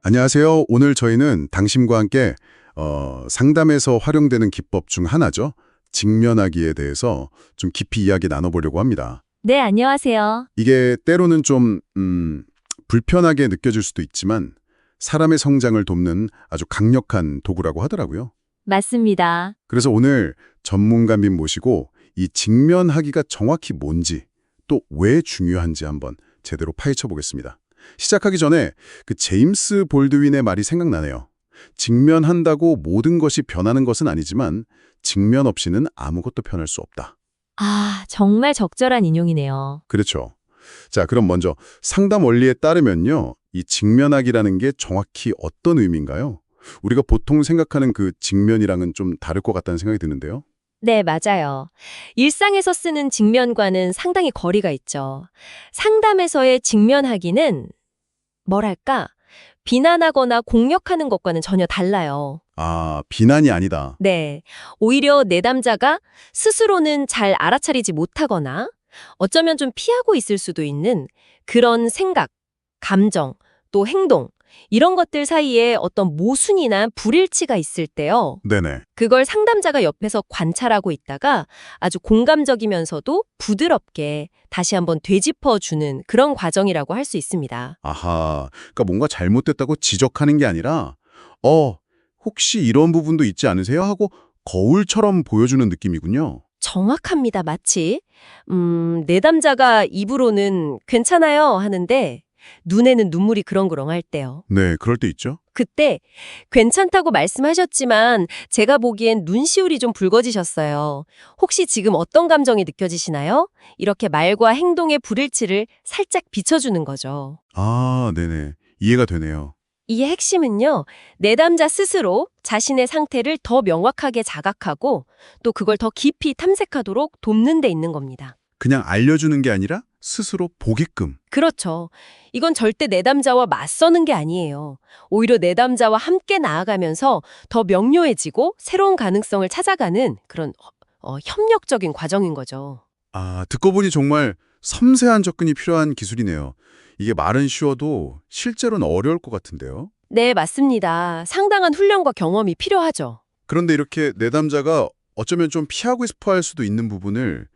안녕하세요. 오늘 저희는 당신과 함께 상담에서 활용되는 기법 중 하나죠. 직면하기에 대해서 좀 깊이 이야기 나눠보려고 합니다. 네, 안녕하세요. 이게 때로는 좀 불편하게 느껴질 수도 있지만 사람의 성장을 돕는 아주 강력한 도구라고 하더라고요. 맞습니다. 그래서 오늘 전문가님 모시고 이 직면하기가 정확히 뭔지 또 왜 중요한지 한번 제대로 파헤쳐 보겠습니다. 시작하기 전에 그 제임스 볼드윈의 말이 생각나네요. 직면한다고 모든 것이 변하는 것은 아니지만 직면 없이는 아무것도 변할 수 없다. 아, 정말 적절한 인용이네요. 그렇죠. 자, 그럼 먼저 상담 원리에 따르면요. 이 직면하기라는 게 정확히 어떤 의미인가요? 우리가 보통 생각하는 그 직면이랑은 좀 다를 것 같다는 생각이 드는데요. 네, 맞아요. 일상에서 쓰는 직면과는 상당히 거리가 있죠. 상담에서의 직면하기는 뭐랄까, 비난하거나 공격하는 것과는 전혀 달라요. 아, 비난이 아니다. 네, 오히려 내담자가 스스로는 잘 알아차리지 못하거나 어쩌면 좀 피하고 있을 수도 있는 그런 생각, 감정, 또 행동, 이런 것들 사이에 어떤 모순이나 불일치가 있을 때요. 네네. 그걸 상담자가 옆에서 관찰하고 있다가 아주 공감적이면서도 부드럽게 다시 한번 되짚어주는 그런 과정이라고 할 수 있습니다. 아하, 그러니까 뭔가 잘못됐다고 지적하는 게 아니라 혹시 이런 부분도 있지 않으세요? 하고 거울처럼 보여주는 느낌이군요. 정확합니다, 마치. 내담자가 입으로는 괜찮아요 하는데 눈에는 눈물이 그렁그렁할 때요. 네, 그럴 때 있죠. 그때 괜찮다고 말씀하셨지만 제가 보기엔 눈시울이 좀 붉어지셨어요. 혹시 지금 어떤 감정이 느껴지시나요? 이렇게 말과 행동의 불일치를 살짝 비춰주는 거죠. 아, 네네. 이해가 되네요. 이 핵심은요, 내담자 스스로 자신의 상태를 더 명확하게 자각하고 또 그걸 더 깊이 탐색하도록 돕는 데 있는 겁니다. 그냥 알려주는 게 아니라 스스로 보게끔. 그렇죠. 이건 절대 내담자와 맞서는 게 아니에요. 오히려 내담자와 함께 나아가면서 더 명료해지고 새로운 가능성을 찾아가는 그런 협력적인 과정인 거죠. 아, 듣고 보니 정말 섬세한 접근이 필요한 기술이네요. 이게 말은 쉬워도 실제로는 어려울 것 같은데요. 네, 맞습니다. 상당한 훈련과 경험이 필요하죠. 그런데 이렇게 내담자가 어쩌면 좀 피하고 싶어 할 수도 있는 부분을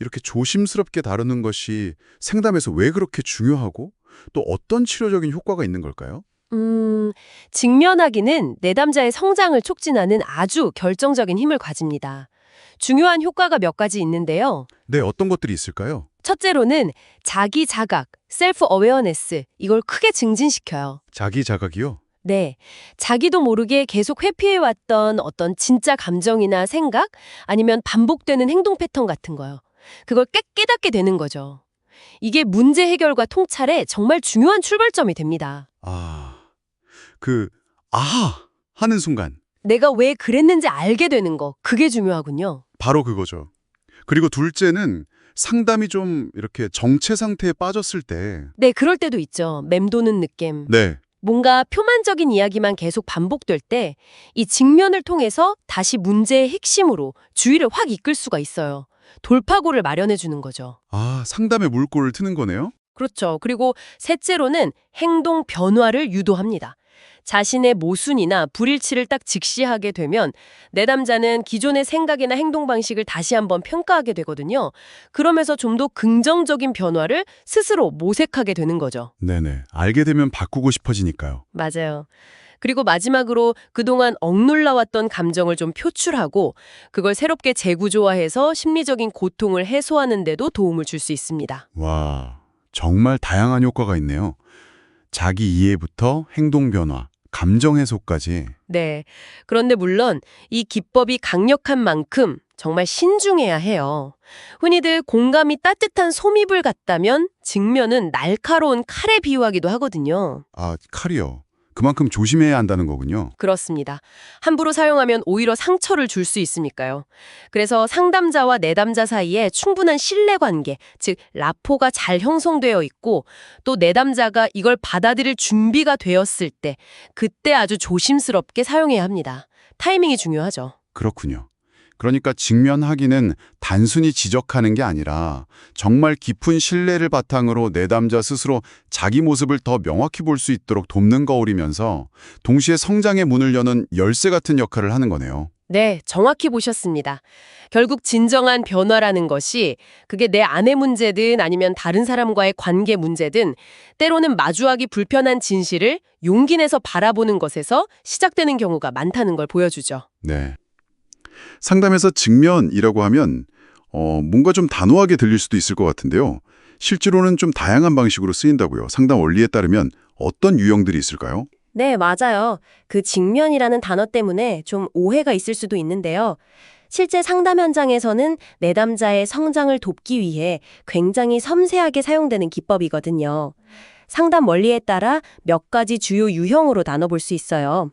이렇게 조심스럽게 다루는 것이 상담에서 왜 그렇게 중요하고 또 어떤 치료적인 효과가 있는 걸까요? 직면하기는 내담자의 성장을 촉진하는 아주 결정적인 힘을 가집니다. 중요한 효과가 몇 가지 있는데요. 네, 어떤 것들이 있을까요? 첫째로는 자기 자각, 셀프 어웨어네스, 이걸 크게 증진시켜요. 자기 자각이요? 네, 자기도 모르게 계속 회피해왔던 어떤 진짜 감정이나 생각, 아니면 반복되는 행동 패턴 같은 거요. 그걸 깨닫게 되는 거죠. 이게 문제 해결과 통찰에 정말 중요한 출발점이 됩니다. 아, 아하! 하는 순간. 내가 왜 그랬는지 알게 되는 거, 그게 중요하군요. 바로 그거죠. 그리고 둘째는 상담이 좀 이렇게 정체 상태에 빠졌을 때. 네, 그럴 때도 있죠. 맴도는 느낌. 네. 뭔가 표면적인 이야기만 계속 반복될 때 이 직면을 통해서 다시 문제의 핵심으로 주의를 확 이끌 수가 있어요. 돌파구를 마련해 주는 거죠. 아, 상담의 물꼬를 트는 거네요? 그렇죠. 그리고 셋째로는 행동 변화를 유도합니다. 자신의 모순이나 불일치를 딱 직시하게 되면 내담자는 기존의 생각이나 행동 방식을 다시 한번 평가하게 되거든요. 그러면서 좀 더 긍정적인 변화를 스스로 모색하게 되는 거죠. 네네. 알게 되면 바꾸고 싶어지니까요. 맞아요. 그리고 마지막으로 그동안 억눌러왔던 감정을 좀 표출하고 그걸 새롭게 재구조화해서 심리적인 고통을 해소하는 데도 도움을 줄 수 있습니다. 와, 정말 다양한 효과가 있네요. 자기 이해부터 행동 변화, 감정 해소까지. 네. 그런데 물론 이 기법이 강력한 만큼 정말 신중해야 해요. 흔히들 공감이 따뜻한 솜이불 같다면 직면은 날카로운 칼에 비유하기도 하거든요. 아, 칼이요. 그만큼 조심해야 한다는 거군요. 그렇습니다. 함부로 사용하면 오히려 상처를 줄 수 있으니까요. 그래서 상담자와 내담자 사이에 충분한 신뢰관계, 즉 라포가 잘 형성되어 있고 또 내담자가 이걸 받아들일 준비가 되었을 때 그때 아주 조심스럽게 사용해야 합니다. 타이밍이 중요하죠. 그렇군요. 그러니까 직면하기는 단순히 지적하는 게 아니라 정말 깊은 신뢰를 바탕으로 내담자 스스로 자기 모습을 더 명확히 볼 수 있도록 돕는 거울이면서 동시에 성장의 문을 여는 열쇠 같은 역할을 하는 거네요. 네, 정확히 보셨습니다. 결국 진정한 변화라는 것이 그게 내 안의 문제든 아니면 다른 사람과의 관계 문제든 때로는 마주하기 불편한 진실을 용기 내서 바라보는 것에서 시작되는 경우가 많다는 걸 보여주죠. 네. 상담에서 직면이라고 하면 뭔가 좀 단호하게 들릴 수도 있을 것 같은데요. 실제로는 좀 다양한 방식으로 쓰인다고요. 상담 원리에 따르면 어떤 유형들이 있을까요? 네, 맞아요. 그 직면이라는 단어 때문에 좀 오해가 있을 수도 있는데요. 실제 상담 현장에서는 내담자의 성장을 돕기 위해 굉장히 섬세하게 사용되는 기법이거든요. 상담 원리에 따라 몇 가지 주요 유형으로 나눠볼 수 있어요.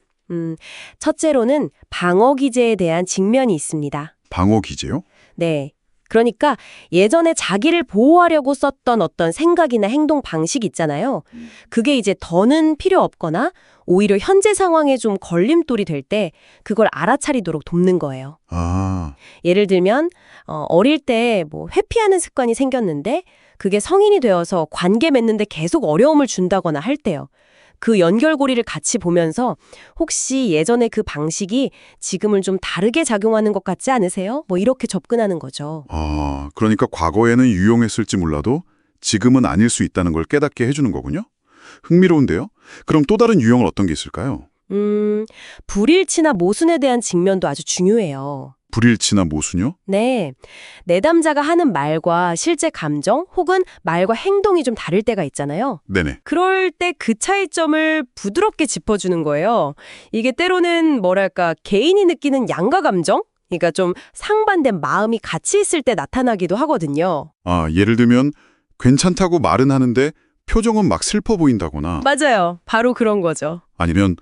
첫째로는 방어 기제에 대한 직면이 있습니다. 방어 기제요? 네. 그러니까 예전에 자기를 보호하려고 썼던 어떤 생각이나 행동 방식 있잖아요. 그게 이제 더는 필요 없거나 오히려 현재 상황에 좀 걸림돌이 될 때 그걸 알아차리도록 돕는 거예요. 아, 예를 들면 어릴 때 뭐 회피하는 습관이 생겼는데 그게 성인이 되어서 관계 맺는데 계속 어려움을 준다거나 할 때요. 그 연결고리를 같이 보면서 혹시 예전에 그 방식이 지금은 좀 다르게 작용하는 것 같지 않으세요? 뭐 이렇게 접근하는 거죠. 그러니까 과거에는 유용했을지 몰라도 지금은 아닐 수 있다는 걸 깨닫게 해주는 거군요. 흥미로운데요? 그럼 또 다른 유형은 어떤 게 있을까요? 불일치나 모순에 대한 직면도 아주 중요해요. 불일치나 모순요? 네. 내담자가 하는 말과 실제 감정 혹은 말과 행동이 좀 다를 때가 있잖아요. 네네. 그럴 때 그 차이점을 부드럽게 짚어주는 거예요. 이게 때로는 뭐랄까 개인이 느끼는 양가 감정? 그러니까 좀 상반된 마음이 같이 있을 때 나타나기도 하거든요. 예를 들면 괜찮다고 말은 하는데 표정은 막 슬퍼 보인다거나 맞아요. 바로 그런 거죠. 아니면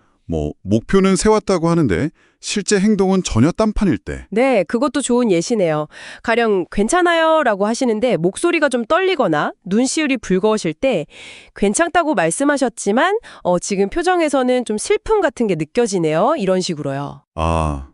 목표는 세웠다고 하는데 실제 행동은 전혀 딴판일 때. 네, 그것도 좋은 예시네요. 가령 괜찮아요 라고 하시는데 목소리가 좀 떨리거나 눈시울이 붉어오실 때 괜찮다고 말씀하셨지만 지금 표정에서는 좀 슬픔 같은 게 느껴지네요. 이런 식으로요.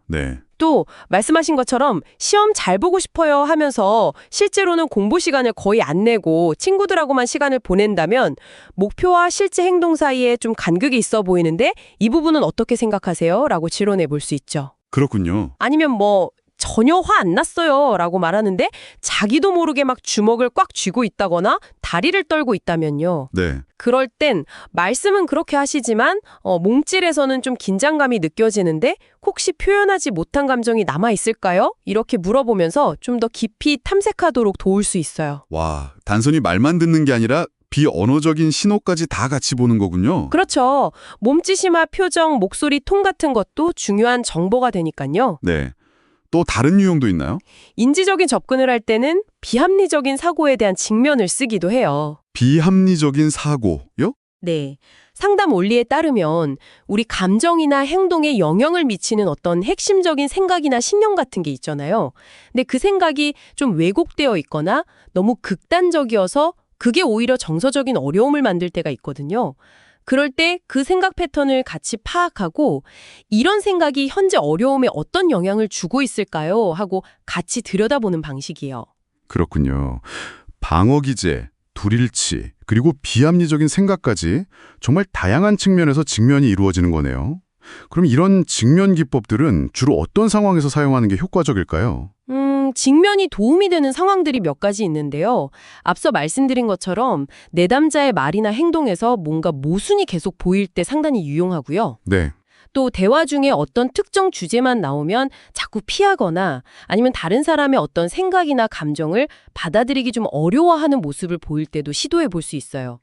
네. 또 말씀하신 것처럼 시험 잘 보고 싶어요 하면서 실제로는 공부 시간을 거의 안 내고 친구들하고만 시간을 보낸다면 목표와 실제 행동 사이에 좀 간극이 있어 보이는데 이 부분은 어떻게 생각하세요? 라고 질문해 볼 수 있죠. 그렇군요. 아니면 전혀 화 안 났어요 라고 말하는데 자기도 모르게 막 주먹을 꽉 쥐고 있다거나 다리를 떨고 있다면요. 네. 그럴 땐 말씀은 그렇게 하시지만 몸질에서는 좀 긴장감이 느껴지는데 혹시 표현하지 못한 감정이 남아있을까요? 이렇게 물어보면서 좀 더 깊이 탐색하도록 도울 수 있어요. 와, 단순히 말만 듣는 게 아니라 비언어적인 신호까지 다 같이 보는 거군요. 그렇죠. 몸짓이나 표정, 목소리 톤 같은 것도 중요한 정보가 되니까요. 네. 또 다른 유형도 있나요? 인지적인 접근을 할 때는 비합리적인 사고에 대한 직면을 쓰기도 해요. 비합리적인 사고요? 네. 상담 원리에 따르면 우리 감정이나 행동에 영향을 미치는 어떤 핵심적인 생각이나 신념 같은 게 있잖아요. 근데 그 생각이 좀 왜곡되어 있거나 너무 극단적이어서 그게 오히려 정서적인 어려움을 만들 때가 있거든요. 그럴 때 그 생각 패턴을 같이 파악하고 이런 생각이 현재 어려움에 어떤 영향을 주고 있을까요? 하고 같이 들여다보는 방식이에요. 그렇군요. 방어 기제, 불일치, 그리고 비합리적인 생각까지 정말 다양한 측면에서 직면이 이루어지는 거네요. 그럼 이런 직면 기법들은 주로 어떤 상황에서 사용하는 게 효과적일까요? 직면이 도움이 되는 상황들이 몇 가지 있는데요. 앞서 말씀드린 것처럼 내담자의 말이나 행동에서 뭔가 모순이 계속 보일 때 상당히 유용하고요. 네. 또 대화 중에 어떤 특정 주제만 나오면 자꾸 피하거나 아니면 다른 사람의 어떤 생각이나 감정을 받아들이기 좀 어려워하는 모습을 보일 때도 시도해 볼 수 있어요.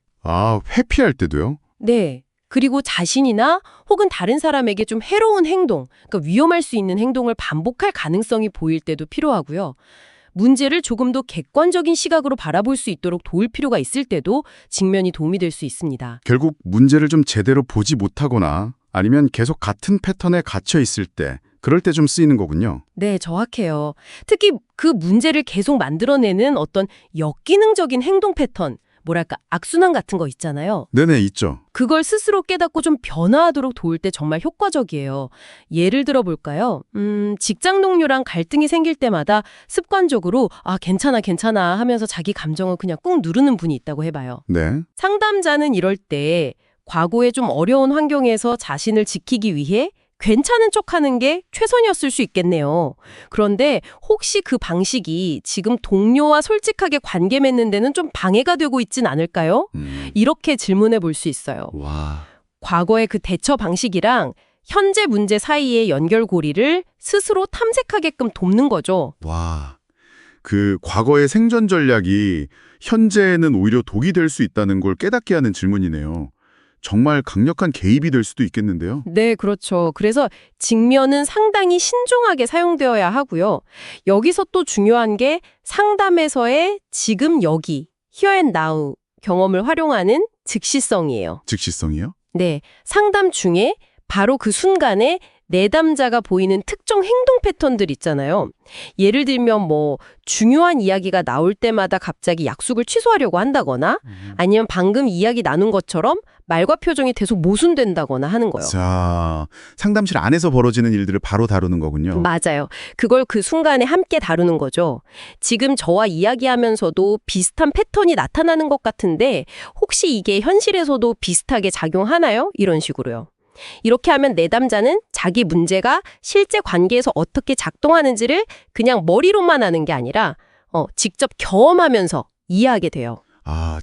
회피할 때도요? 네. 그리고 자신이나 혹은 다른 사람에게 좀 해로운 행동, 그러니까 위험할 수 있는 행동을 반복할 가능성이 보일 때도 필요하고요. 문제를 조금 더 객관적인 시각으로 바라볼 수 있도록 도울 필요가 있을 때도 직면이 도움이 될 수 있습니다. 결국 문제를 좀 제대로 보지 못하거나 아니면 계속 같은 패턴에 갇혀 있을 때, 그럴 때 좀 쓰이는 거군요. 네, 정확해요. 특히 그 문제를 계속 만들어내는 어떤 역기능적인 행동 패턴, 뭐랄까 악순환 같은 거 있잖아요. 네네, 있죠. 그걸 스스로 깨닫고 좀 변화하도록 도울 때 정말 효과적이에요. 예를 들어 볼까요? 직장 동료랑 갈등이 생길 때마다 습관적으로 괜찮아, 괜찮아 하면서 자기 감정을 그냥 꾹 누르는 분이 있다고 해봐요. 네. 상담자는 이럴 때 과거에 좀 어려운 환경에서 자신을 지키기 위해 괜찮은 척하는 게 최선이었을 수 있겠네요. 그런데 혹시 그 방식이 지금 동료와 솔직하게 관계 맺는 데는 좀 방해가 되고 있진 않을까요? 이렇게 질문해 볼 수 있어요. 와. 과거의 그 대처 방식이랑 현재 문제 사이의 연결고리를 스스로 탐색하게끔 돕는 거죠. 와. 그 과거의 생존 전략이 현재에는 오히려 독이 될 수 있다는 걸 깨닫게 하는 질문이네요. 정말 강력한 개입이 될 수도 있겠는데요. 네, 그렇죠. 그래서 직면은 상당히 신중하게 사용되어야 하고요. 여기서 또 중요한 게 상담에서의 지금 여기, here and now 경험을 활용하는 즉시성이에요. 즉시성이요? 네, 상담 중에 바로 그 순간에 내담자가 보이는 특정 행동 패턴들 있잖아요. 예를 들면 중요한 이야기가 나올 때마다 갑자기 약속을 취소하려고 한다거나 아니면 방금 이야기 나눈 것처럼 말과 표정이 계속 모순된다거나 하는 거예요. 자, 상담실 안에서 벌어지는 일들을 바로 다루는 거군요. 맞아요. 그걸 그 순간에 함께 다루는 거죠. 지금 저와 이야기하면서도 비슷한 패턴이 나타나는 것 같은데 혹시 이게 현실에서도 비슷하게 작용하나요? 이런 식으로요. 이렇게 하면 내담자는 자기 문제가 실제 관계에서 어떻게 작동하는지를 그냥 머리로만 하는 게 아니라 직접 경험하면서 이해하게 돼요.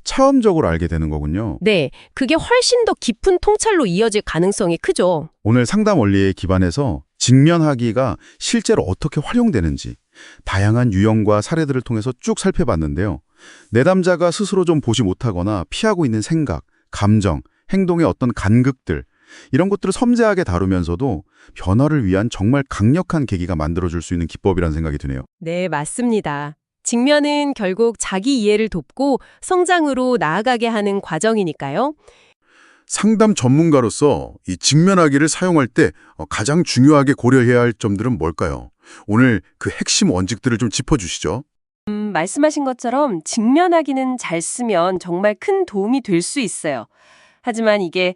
체험적으로 알게 되는 거군요. 네, 그게 훨씬 더 깊은 통찰로 이어질 가능성이 크죠. 오늘 상담 원리에 기반해서 직면하기가 실제로 어떻게 활용되는지 다양한 유형과 사례들을 통해서 쭉 살펴봤는데요. 내담자가 스스로 좀 보지 못하거나 피하고 있는 생각, 감정, 행동의 어떤 간극들 이런 것들을 섬세하게 다루면서도 변화를 위한 정말 강력한 계기가 만들어줄 수 있는 기법이라는 생각이 드네요. 네, 맞습니다. 직면은 결국 자기 이해를 돕고 성장으로 나아가게 하는 과정이니까요. 상담 전문가로서 이 직면하기를 사용할 때 가장 중요하게 고려해야 할 점들은 뭘까요? 오늘 그 핵심 원칙들을 좀 짚어주시죠. 말씀하신 것처럼 직면하기는 잘 쓰면 정말 큰 도움이 될 수 있어요. 하지만 이게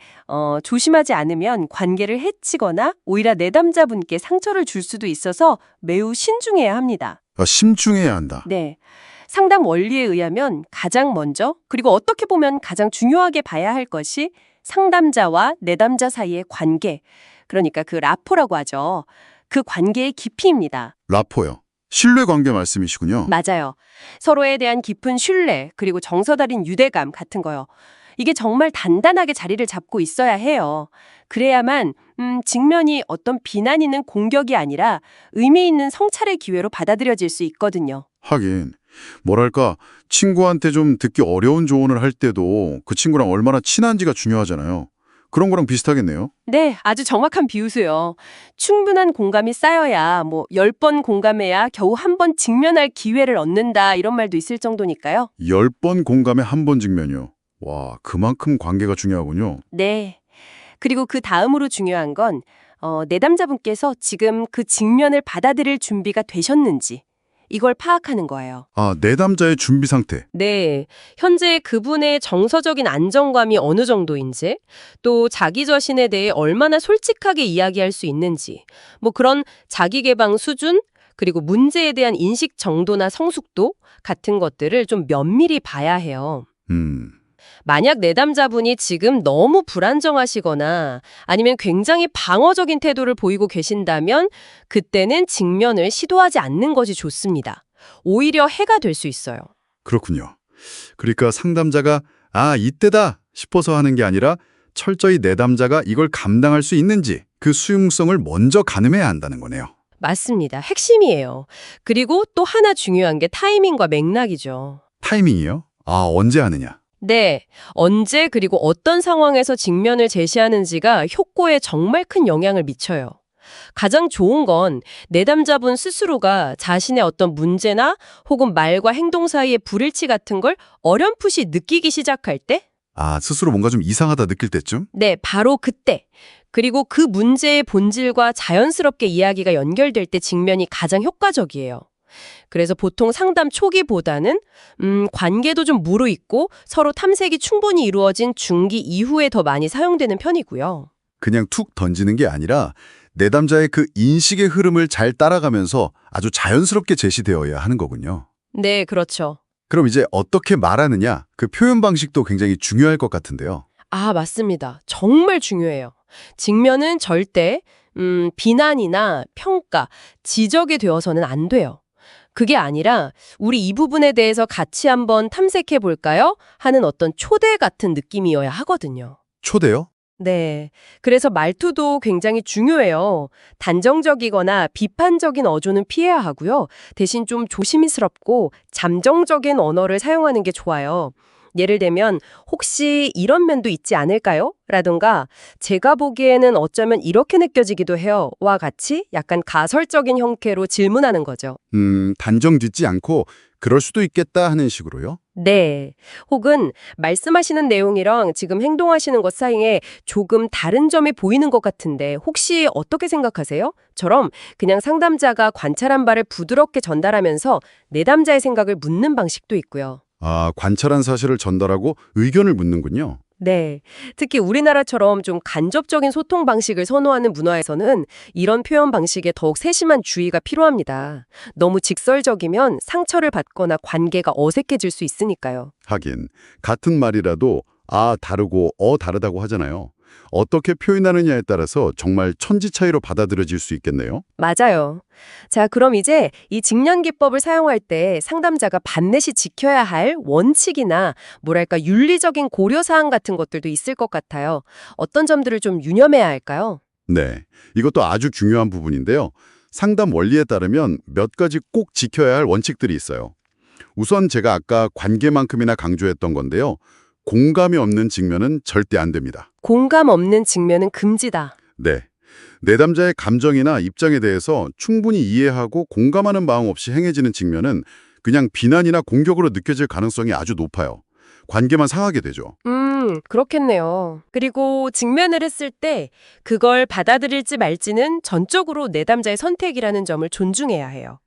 조심하지 않으면 관계를 해치거나 오히려 내담자분께 상처를 줄 수도 있어서 매우 신중해야 합니다. 심중해야 한다. 네. 상담 원리에 의하면 가장 먼저 그리고 어떻게 보면 가장 중요하게 봐야 할 것이 상담자와 내담자 사이의 관계, 그러니까 그 라포라고 하죠. 그 관계의 깊이입니다. 라포요. 신뢰관계 말씀이시군요. 맞아요. 서로에 대한 깊은 신뢰, 그리고 정서 달인 유대감 같은 거요. 이게 정말 단단하게 자리를 잡고 있어야 해요. 그래야만 직면이 어떤 비난 있는 공격이 아니라 의미 있는 성찰의 기회로 받아들여질 수 있거든요. 하긴 뭐랄까 친구한테 좀 듣기 어려운 조언을 할 때도 그 친구랑 얼마나 친한지가 중요하잖아요. 그런 거랑 비슷하겠네요. 네, 아주 정확한 비유세요. 충분한 공감이 쌓여야 10번 공감해야 겨우 한 번 직면할 기회를 얻는다 이런 말도 있을 정도니까요. 10번 공감에 한 번 직면이요. 와, 그만큼 관계가 중요하군요. 네. 그리고 그 다음으로 중요한 건 내담자분께서 지금 그 직면을 받아들일 준비가 되셨는지 이걸 파악하는 거예요. 내담자의 준비 상태. 네. 현재 그분의 정서적인 안정감이 어느 정도인지, 또 자기 자신에 대해 얼마나 솔직하게 이야기할 수 있는지, 그런 자기 개방 수준, 그리고 문제에 대한 인식 정도나 성숙도 같은 것들을 좀 면밀히 봐야 해요. 만약 내담자분이 지금 너무 불안정하시거나 아니면 굉장히 방어적인 태도를 보이고 계신다면 그때는 직면을 시도하지 않는 것이 좋습니다. 오히려 해가 될 수 있어요. 그렇군요. 그러니까 상담자가 이때다 싶어서 하는 게 아니라 철저히 내담자가 이걸 감당할 수 있는지 그 수용성을 먼저 가늠해야 한다는 거네요. 맞습니다. 핵심이에요. 그리고 또 하나 중요한 게 타이밍과 맥락이죠. 타이밍이요? 언제 하느냐? 네, 언제 그리고 어떤 상황에서 직면을 제시하는지가 효과에 정말 큰 영향을 미쳐요. 가장 좋은 건 내담자분 스스로가 자신의 어떤 문제나 혹은 말과 행동 사이의 불일치 같은 걸 어렴풋이 느끼기 시작할 때? 스스로 뭔가 좀 이상하다 느낄 때쯤? 네, 바로 그때. 그리고 그 문제의 본질과 자연스럽게 이야기가 연결될 때 직면이 가장 효과적이에요. 그래서 보통 상담 초기보다는 관계도 좀 무르익고 서로 탐색이 충분히 이루어진 중기 이후에 더 많이 사용되는 편이고요. 그냥 툭 던지는 게 아니라 내담자의 그 인식의 흐름을 잘 따라가면서 아주 자연스럽게 제시되어야 하는 거군요. 네, 그렇죠. 그럼 이제 어떻게 말하느냐, 그 표현 방식도 굉장히 중요할 것 같은데요. 아, 맞습니다. 정말 중요해요. 직면은 절대 비난이나 평가, 지적이 되어서는 안 돼요. 그게 아니라 우리 이 부분에 대해서 같이 한번 탐색해 볼까요? 하는 어떤 초대 같은 느낌이어야 하거든요. 초대요? 네. 그래서 말투도 굉장히 중요해요. 단정적이거나 비판적인 어조는 피해야 하고요. 대신 좀 조심스럽고 잠정적인 언어를 사용하는 게 좋아요. 예를 들면 혹시 이런 면도 있지 않을까요? 라든가 제가 보기에는 어쩌면 이렇게 느껴지기도 해요. 와 같이 약간 가설적인 형태로 질문하는 거죠. 단정 짓지 않고 그럴 수도 있겠다 하는 식으로요? 네. 혹은 말씀하시는 내용이랑 지금 행동하시는 것 사이에 조금 다른 점이 보이는 것 같은데 혹시 어떻게 생각하세요? 처럼 그냥 상담자가 관찰한 바를 부드럽게 전달하면서 내담자의 생각을 묻는 방식도 있고요. 아, 관찰한 사실을 전달하고 의견을 묻는군요. 네. 특히 우리나라처럼 좀 간접적인 소통 방식을 선호하는 문화에서는 이런 표현 방식에 더욱 세심한 주의가 필요합니다. 너무 직설적이면 상처를 받거나 관계가 어색해질 수 있으니까요. 하긴 같은 말이라도 다르고 다르다고 하잖아요. 어떻게 표현하느냐에 따라서 정말 천지 차이로 받아들여질 수 있겠네요. 맞아요. 자, 그럼 이제 이 직면 기법을 사용할 때 상담자가 반드시 지켜야 할 원칙이나 뭐랄까 윤리적인 고려사항 같은 것들도 있을 것 같아요. 어떤 점들을 좀 유념해야 할까요? 네, 이것도 아주 중요한 부분인데요. 상담 원리에 따르면 몇 가지 꼭 지켜야 할 원칙들이 있어요. 우선 제가 아까 관계만큼이나 강조했던 건데요. 공감이 없는 직면은 절대 안 됩니다. 공감 없는 직면은 금지다. 네. 내담자의 감정이나 입장에 대해서 충분히 이해하고 공감하는 마음 없이 행해지는 직면은 그냥 비난이나 공격으로 느껴질 가능성이 아주 높아요. 관계만 상하게 되죠. 그렇겠네요. 그리고 직면을 했을 때 그걸 받아들일지 말지는 전적으로 내담자의 선택이라는 점을 존중해야 해요.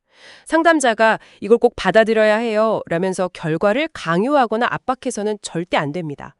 상담자가 이걸 꼭 받아들여야 해요 라면서 결과를 강요하거나 압박해서는 절대 안 됩니다.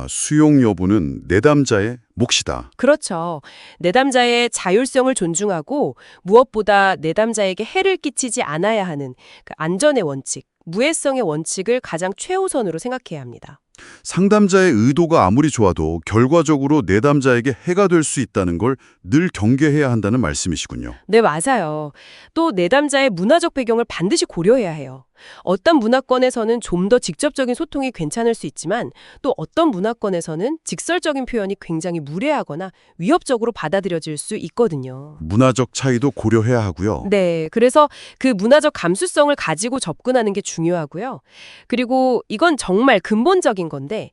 수용 여부는 내담자의 몫이다. 그렇죠. 내담자의 자율성을 존중하고 무엇보다 내담자에게 해를 끼치지 않아야 하는 그 안전의 원칙, 무해성의 원칙을 가장 최우선으로 생각해야 합니다. 상담자의 의도가 아무리 좋아도 결과적으로 내담자에게 해가 될 수 있다는 걸 늘 경계해야 한다는 말씀이시군요. 네, 맞아요. 또 내담자의 문화적 배경을 반드시 고려해야 해요. 어떤 문화권에서는 좀 더 직접적인 소통이 괜찮을 수 있지만 또 어떤 문화권에서는 직설적인 표현이 굉장히 무례하거나 위협적으로 받아들여질 수 있거든요. 문화적 차이도 고려해야 하고요. 네, 그래서 그 문화적 감수성을 가지고 접근하는 게 중요하고요. 그리고 이건 정말 근본적인 건데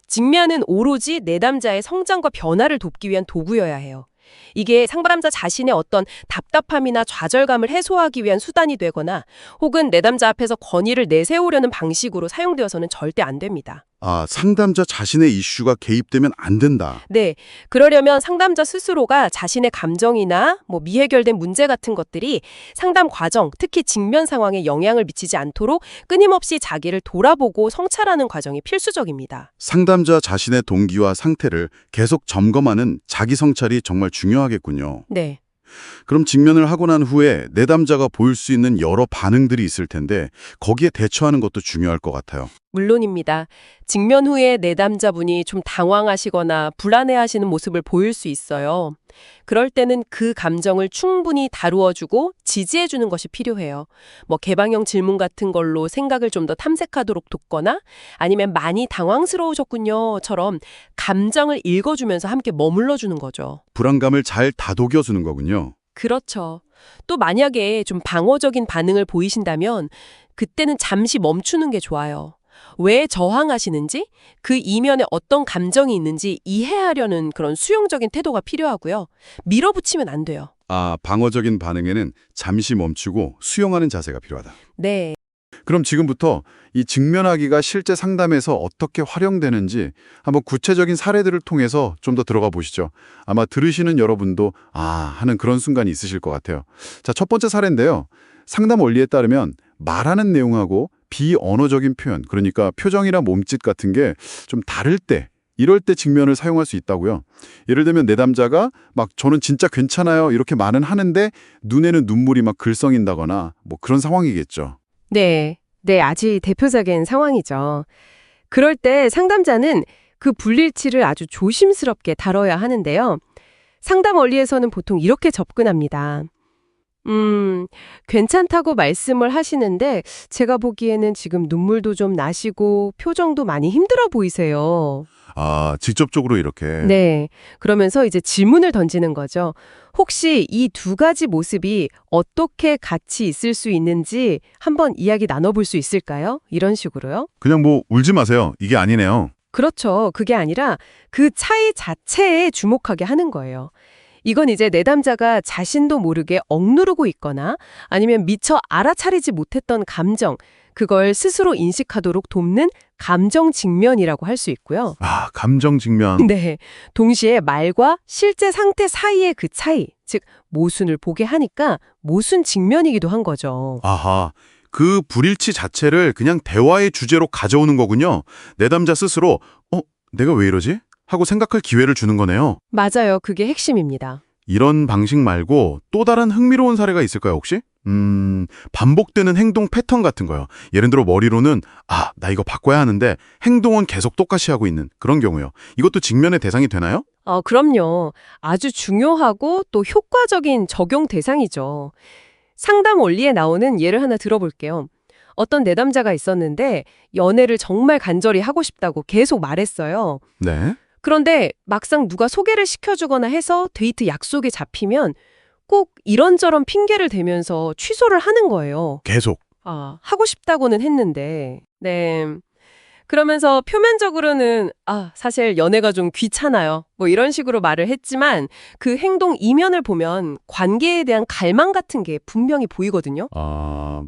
직면은 오로지 내담자의 성장과 변화를 돕기 위한 도구여야 해요. 이게 상담자 자신의 어떤 답답함이나 좌절감을 해소하기 위한 수단이 되거나 혹은 내담자 앞에서 권위를 내세우려는 방식으로 사용되어서는 절대 안 됩니다. 상담자 자신의 이슈가 개입되면 안 된다. 네, 그러려면 상담자 스스로가 자신의 감정이나 미해결된 문제 같은 것들이 상담 과정, 특히 직면 상황에 영향을 미치지 않도록 끊임없이 자기를 돌아보고 성찰하는 과정이 필수적입니다. 상담자 자신의 동기와 상태를 계속 점검하는 자기 성찰이 정말 중요하겠군요. 네. 그럼 직면을 하고 난 후에 내담자가 보일 수 있는 여러 반응들이 있을 텐데 거기에 대처하는 것도 중요할 것 같아요. 물론입니다. 직면 후에 내담자분이 좀 당황하시거나 불안해하시는 모습을 보일 수 있어요. 그럴 때는 그 감정을 충분히 다루어주고 지지해주는 것이 필요해요. 개방형 질문 같은 걸로 생각을 좀 더 탐색하도록 돕거나 아니면 많이 당황스러우셨군요처럼 감정을 읽어주면서 함께 머물러주는 거죠. 불안감을 잘 다독여주는 거군요. 그렇죠. 또 만약에 좀 방어적인 반응을 보이신다면 그때는 잠시 멈추는 게 좋아요. 왜 저항하시는지, 그 이면에 어떤 감정이 있는지 이해하려는 그런 수용적인 태도가 필요하고요. 밀어붙이면 안 돼요. 방어적인 반응에는 잠시 멈추고 수용하는 자세가 필요하다. 네. 그럼 지금부터 이 직면하기가 실제 상담에서 어떻게 활용되는지 한번 구체적인 사례들을 통해서 좀 더 들어가 보시죠. 아마 들으시는 여러분도 하는 그런 순간이 있으실 것 같아요. 자, 첫 번째 사례인데요. 상담 원리에 따르면 말하는 내용하고 비언어적인 표현, 그러니까 표정이나 몸짓 같은 게 좀 다를 때, 이럴 때 직면을 사용할 수 있다고요. 예를 들면 내담자가 막 저는 진짜 괜찮아요 이렇게 말은 하는데 눈에는 눈물이 막 글썽인다거나 뭐 그런 상황이겠죠. 네, 아주 대표적인 상황이죠. 그럴 때 상담자는 그 불일치를 아주 조심스럽게 다뤄야 하는데요. 상담 원리에서는 보통 이렇게 접근합니다. 괜찮다고 말씀을 하시는데 제가 보기에는 지금 눈물도 좀 나시고 표정도 많이 힘들어 보이세요. 아, 직접적으로 이렇게. 네. 그러면서 이제 질문을 던지는 거죠. 혹시 이 두 가지 모습이 어떻게 같이 있을 수 있는지 한번 이야기 나눠볼 수 있을까요? 이런 식으로요. 그냥 뭐 울지 마세요. 이게 아니네요. 그렇죠. 그게 아니라 그 차이 자체에 주목하게 하는 거예요. 이건 이제 내담자가 자신도 모르게 억누르고 있거나 아니면 미처 알아차리지 못했던 감정, 그걸 스스로 인식하도록 돕는 감정 직면이라고 할 수 있고요. 아, 감정 직면. 네. 동시에 말과 실제 상태 사이의 그 차이, 즉 모순을 보게 하니까 모순 직면이기도 한 거죠. 아하. 그 불일치 자체를 그냥 대화의 주제로 가져오는 거군요. 내담자 스스로 내가 왜 이러지? 하고 생각할 기회를 주는 거네요. 맞아요. 그게 핵심입니다. 이런 방식 말고 또 다른 흥미로운 사례가 있을까요, 혹시? 반복되는 행동 패턴 같은 거요. 예를 들어 머리로는 나 이거 바꿔야 하는데 행동은 계속 똑같이 하고 있는 그런 경우요. 이것도 직면의 대상이 되나요? 그럼요. 아주 중요하고 또 효과적인 적용 대상이죠. 상담 원리에 나오는 예를 하나 들어볼게요. 어떤 내담자가 있었는데 연애를 정말 간절히 하고 싶다고 계속 말했어요. 네. 그런데 막상 누가 소개를 시켜주거나 해서 데이트 약속이 잡히면 꼭 이런저런 핑계를 대면서 취소를 하는 거예요. 계속. 하고 싶다고는 했는데. 네. 그러면서 표면적으로는 사실 연애가 좀 귀찮아요. 뭐 이런 식으로 말을 했지만 그 행동 이면을 보면 관계에 대한 갈망 같은 게 분명히 보이거든요.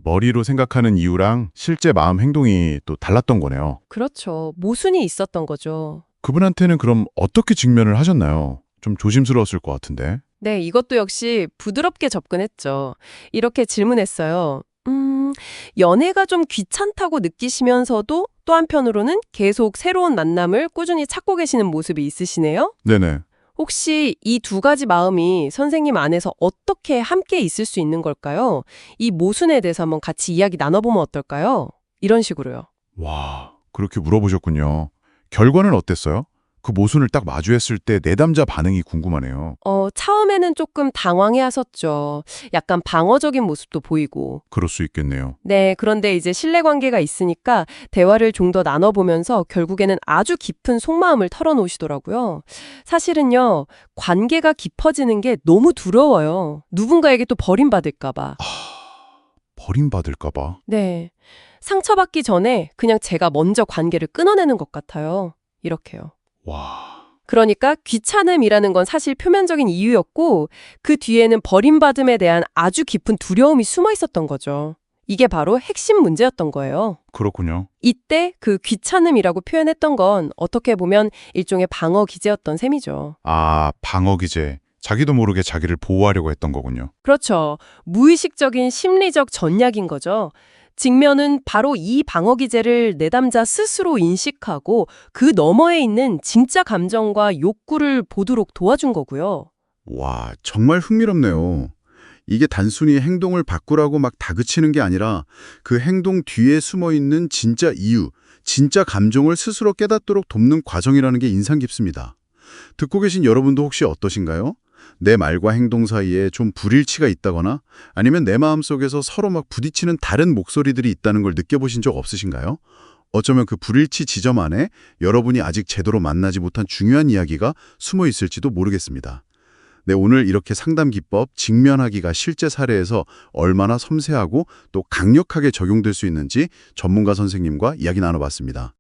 머리로 생각하는 이유랑 실제 마음 행동이 또 달랐던 거네요. 그렇죠. 모순이 있었던 거죠. 그분한테는 그럼 어떻게 직면을 하셨나요? 좀 조심스러웠을 것 같은데. 네, 이것도 역시 부드럽게 접근했죠. 이렇게 질문했어요. 연애가 좀 귀찮다고 느끼시면서도 또 한편으로는 계속 새로운 만남을 꾸준히 찾고 계시는 모습이 있으시네요? 네네. 혹시 이 두 가지 마음이 선생님 안에서 어떻게 함께 있을 수 있는 걸까요? 이 모순에 대해서 한번 같이 이야기 나눠보면 어떨까요? 이런 식으로요. 와, 그렇게 물어보셨군요. 결과는 어땠어요? 그 모순을 딱 마주했을 때 내담자 반응이 궁금하네요. 처음에는 조금 당황해하셨죠. 약간 방어적인 모습도 보이고. 그럴 수 있겠네요. 네, 그런데 이제 신뢰관계가 있으니까 대화를 좀 더 나눠보면서 결국에는 아주 깊은 속마음을 털어놓으시더라고요. 사실은요, 관계가 깊어지는 게 너무 두려워요. 누군가에게 또 버림받을까 봐. 버림받을까 봐. 네, 상처받기 전에 그냥 제가 먼저 관계를 끊어내는 것 같아요. 이렇게요. 와. 그러니까 귀찮음이라는 건 사실 표면적인 이유였고 그 뒤에는 버림받음에 대한 아주 깊은 두려움이 숨어 있었던 거죠. 이게 바로 핵심 문제였던 거예요. 그렇군요. 이때 그 귀찮음이라고 표현했던 건 어떻게 보면 일종의 방어 기제였던 셈이죠. 방어 기제. 자기도 모르게 자기를 보호하려고 했던 거군요. 그렇죠. 무의식적인 심리적 전략인 거죠. 직면은 바로 이 방어 기제를 내담자 스스로 인식하고 그 너머에 있는 진짜 감정과 욕구를 보도록 도와준 거고요. 와, 정말 흥미롭네요. 이게 단순히 행동을 바꾸라고 막 다그치는 게 아니라 그 행동 뒤에 숨어 있는 진짜 이유, 진짜 감정을 스스로 깨닫도록 돕는 과정이라는 게 인상 깊습니다. 듣고 계신 여러분도 혹시 어떠신가요? 내 말과 행동 사이에 좀 불일치가 있다거나 아니면 내 마음속에서 서로 막 부딪히는 다른 목소리들이 있다는 걸 느껴보신 적 없으신가요? 어쩌면 그 불일치 지점 안에 여러분이 아직 제대로 만나지 못한 중요한 이야기가 숨어 있을지도 모르겠습니다. 네, 오늘 이렇게 상담 기법, 직면하기가 실제 사례에서 얼마나 섬세하고 또 강력하게 적용될 수 있는지 전문가 선생님과 이야기 나눠봤습니다.